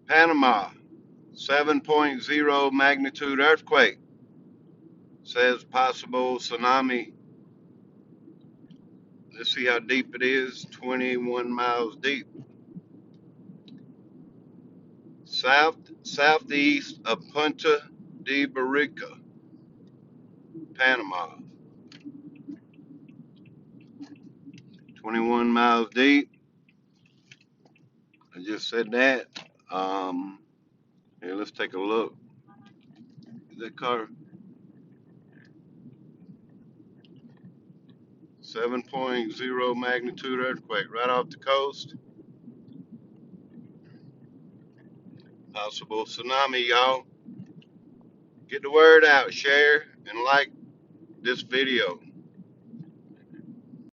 Panama, 7.0 magnitude earthquake. Says possible tsunami. Let's see how deep it is. 21 miles deep. Southeast of Punta de Barrica, Panama. 21 miles deep. I just said that. Um, Here, let's take a look. Is that car 7.0 magnitude earthquake right off the coast? Possible tsunami, y'all. Get the word out, share, and like this video.